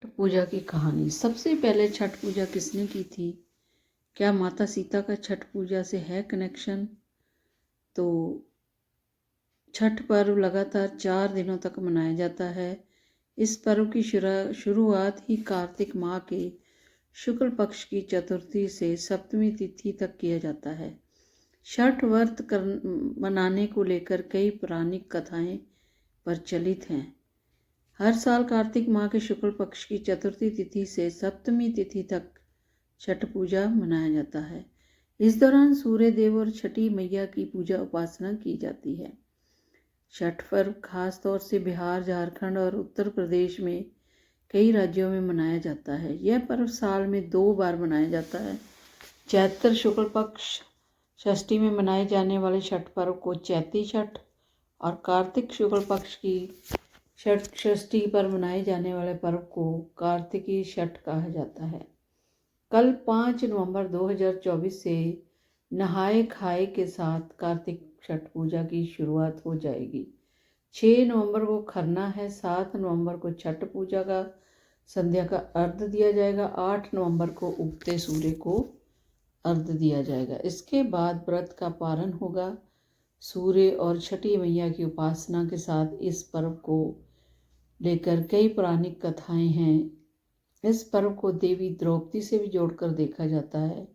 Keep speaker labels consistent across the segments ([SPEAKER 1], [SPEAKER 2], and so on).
[SPEAKER 1] छठ पूजा की कहानी। सबसे पहले छठ पूजा किसने की थी? क्या माता सीता का छठ पूजा से है कनेक्शन? तो छठ पर्व लगातार 4 दिनों तक मनाया जाता है। इस पर्व की शुरुआत ही कार्तिक माह के शुक्ल पक्ष की चतुर्थी से सप्तमी तिथि तक किया जाता है। छठ व्रत मनाने को लेकर कई पौराणिक कथाएं प्रचलित हैं। हर साल कार्तिक माह के शुक्ल पक्ष की चतुर्थी तिथि से सप्तमी तिथि तक छठ पूजा मनाया जाता है। इस दौरान सूर्य देव और छठी मैया की पूजा उपासना की जाती है। छठ पर्व खास तौर से बिहार, झारखंड और उत्तर प्रदेश में कई राज्यों में मनाया जाता है। यह पर्व साल में 2 बार मनाया जाता है। चैत्र शुक्ल पक्ष षष्ठी में मनाए जाने वाले छठ पर्व को चैती छठ और कार्तिक शुक्ल पक्ष की छठ षष्ठी पर मनाए जाने वाले पर्व को कार्तिकी छठ कहा जाता है। कल 5 नवंबर 2024 से नहाए खाए के साथ कार्तिक छठ पूजा की शुरुआत हो जाएगी। 6 नवंबर को खरना है। 7 नवंबर को छठ पूजा का संध्या का अर्घ्य दिया जाएगा। 8 नवंबर को उगते सूर्य को अर्घ्य दिया जाएगा। इसके बाद व्रत का पारण होगा। सूर्य और छठी मैया की उपासना के साथ इस पर्व को लेकर कई पौराणिक कथाएं हैं। इस पर्व को देवी द्रौपदी से भी जोड़कर देखा जाता है।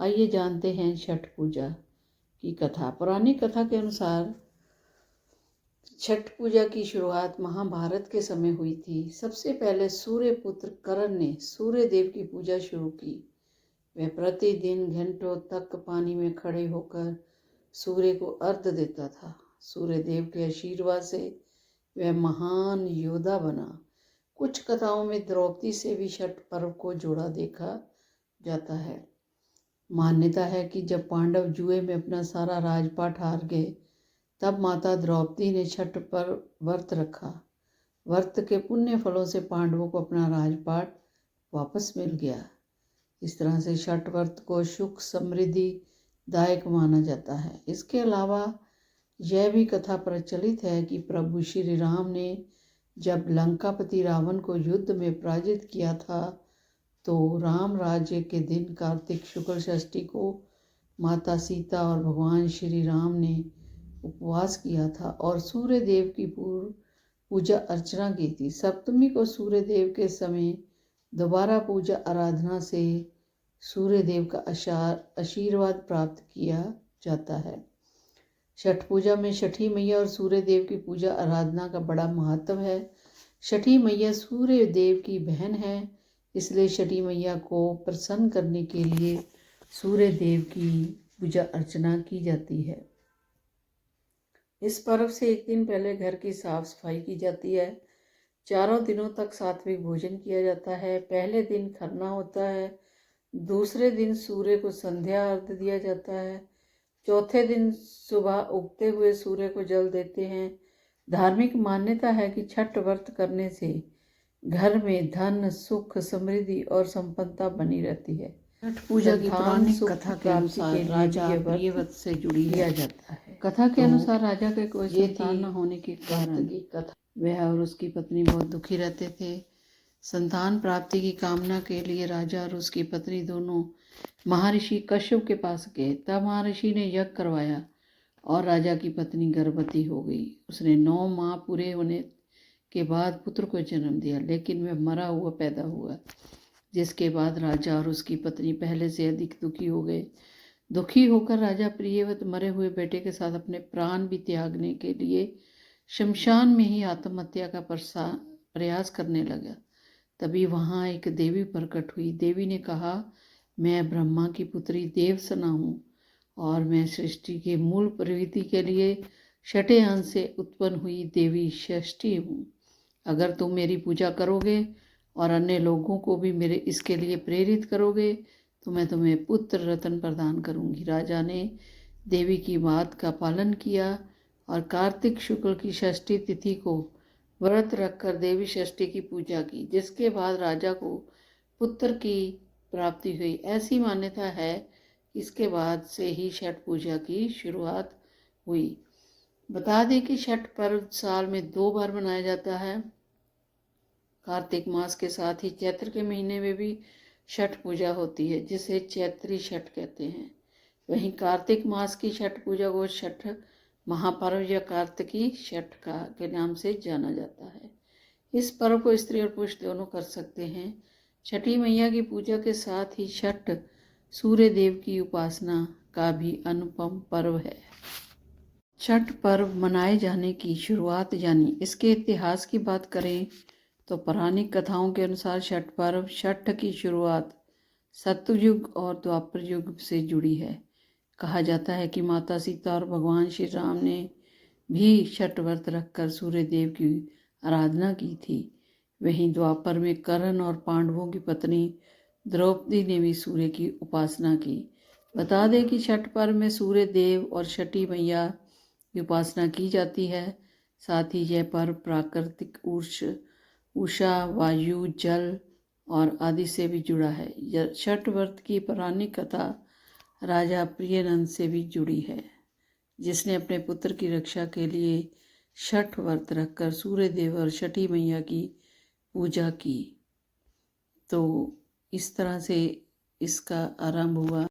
[SPEAKER 1] आइए जानते हैं छठ पूजा की कथा। पौराणिक कथा के अनुसार छठ पूजा की शुरुआत महाभारत के समय हुई थी। सबसे पहले सूर्य पुत्र कर्ण ने सूर्य देव की पूजा शुरू की। वह प्रतिदिन घंटों तक पानी में खड़े होकर सूर्य को अर्घ्य देता था। सूर्य देव के आशीर्वाद से वह महान योद्धा बना। कुछ कथाओं में द्रौपदी से भी छठ पर्व को जोड़ा देखा जाता है। मान्यता है कि जब पांडव जुए में अपना सारा राजपाट हार गए, तब माता द्रौपदी ने छठ पर व्रत रखा। व्रत के पुण्य फलों से पांडवों को अपना राजपाट वापस मिल गया। इस तरह से छठ व्रत को सुख समृद्धि दायक माना जाता है। इसके अलावा यह भी कथा प्रचलित है कि प्रभु श्री राम ने जब लंकापति रावण को युद्ध में पराजित किया था, तो राम राज्य के दिन कार्तिक शुक्ल षष्ठी को माता सीता और भगवान श्री राम ने उपवास किया था और सूर्य देव की पूजा अर्चना की थी। सप्तमी को सूर्य देव के समय दोबारा पूजा आराधना से सूर्य देव का आशीर्वाद प्राप्त किया जाता है। छठ पूजा में छठी मैया और सूर्य देव की पूजा आराधना का बड़ा महत्व है। छठी मैया सूर्य देव की बहन है, इसलिए छठी मैया को प्रसन्न करने के लिए सूर्य देव की पूजा अर्चना की जाती है। इस पर्व से एक दिन पहले घर की साफ सफाई की जाती है। 4 दिनों तक सात्विक भोजन किया जाता है। पहले दिन खरना होता है। दूसरे दिन सूर्य को संध्या अर्घ्य दिया जाता है। चौथे दिन सुबह उगते हुए सूर्य को जल देते हैं। धार्मिक मान्यता है कि छठ व्रत करने से घर में धन, सुख, समृद्धि और संपन्नता बनी रहती है। छठ पूजा की पौराणिक कथा के अनुसार राजा प्रियव्रत से जुड़ी किया जाता है। कथा के अनुसार राजा के कोई संतान न होने के कारण वह और उसकी पत्नी बहुत दुखी रहते थे। संतान प्राप्ति की कामना के लिए राजा और उसकी पत्नी दोनों महर्षि कश्यप के पास गए। तब महर्षि ने यज्ञ करवाया और राजा की पत्नी गर्भवती हो गई। उसने 9 माह पूरे होने के बाद पुत्र को जन्म दिया, लेकिन वह मरा हुआ पैदा हुआ, जिसके बाद राजा और उसकी पत्नी पहले से अधिक दुखी हो गए। दुखी होकर राजा प्रियव्रत मरे हुए बेटे के साथ अपने प्राण भी त्यागने के लिए शमशान में ही आत्महत्या का प्रयास करने लगा। तभी वहाँ एक देवी प्रकट हुई। देवी ने कहा, मैं ब्रह्मा की पुत्री देवसेना हूँ और मैं सृष्टि के मूल प्रवृत्ति के लिए छठे अंश से उत्पन्न हुई देवी षष्ठी हूँ। अगर तुम मेरी पूजा करोगे और अन्य लोगों को भी मेरे इसके लिए प्रेरित करोगे तो मैं तुम्हें पुत्र रत्न प्रदान करूँगी। राजा ने देवी की बात का पालन किया और कार्तिक शुक्ल की षष्ठी तिथि को व्रत रखकर देवी षष्ठी की पूजा की, जिसके बाद राजा को पुत्र की प्राप्ति हुई। ऐसी मान्यता है, इसके बाद से ही छठ पूजा की शुरुआत हुई। बता दें कि छठ पर्व साल में 2 बार मनाया जाता है। कार्तिक मास के साथ ही चैत्र के महीने में भी छठ पूजा होती है, जिसे चैत्री छठ कहते हैं। वहीं कार्तिक मास की छठ पूजा को छठ महापर्व या कार्तिकी छठ के नाम से जाना जाता है। इस पर्व को स्त्री और पुरुष दोनों कर सकते हैं। छठी मैया की पूजा के साथ ही छठ सूर्य देव की उपासना का भी अनुपम पर्व है। छठ पर्व मनाए जाने की शुरुआत यानी इसके इतिहास की बात करें तो पौराणिक कथाओं के अनुसार छठ की शुरुआत सतयुग और द्वापर युग से जुड़ी है। कहा जाता है कि माता सीता और भगवान श्री राम ने भी छठ व्रत रखकर सूर्य देव की आराधना की थी। वहीं द्वापर में कर्ण और पांडवों की पत्नी द्रौपदी ने भी सूर्य की उपासना की। बता दें कि छठ पर्व में सूर्य देव और छठी मैया की उपासना की जाती है। साथ ही यह पर्व प्राकृतिक उषा, वायु, जल और आदि से भी जुड़ा है। छठ व्रत की पौराणिक कथा राजा प्रियनंद से भी जुड़ी है, जिसने अपने पुत्र की रक्षा के लिए छठ व्रत रखकर सूर्य देव और छठी मैया की पूजा की। तो इस तरह से इसका आरंभ हुआ।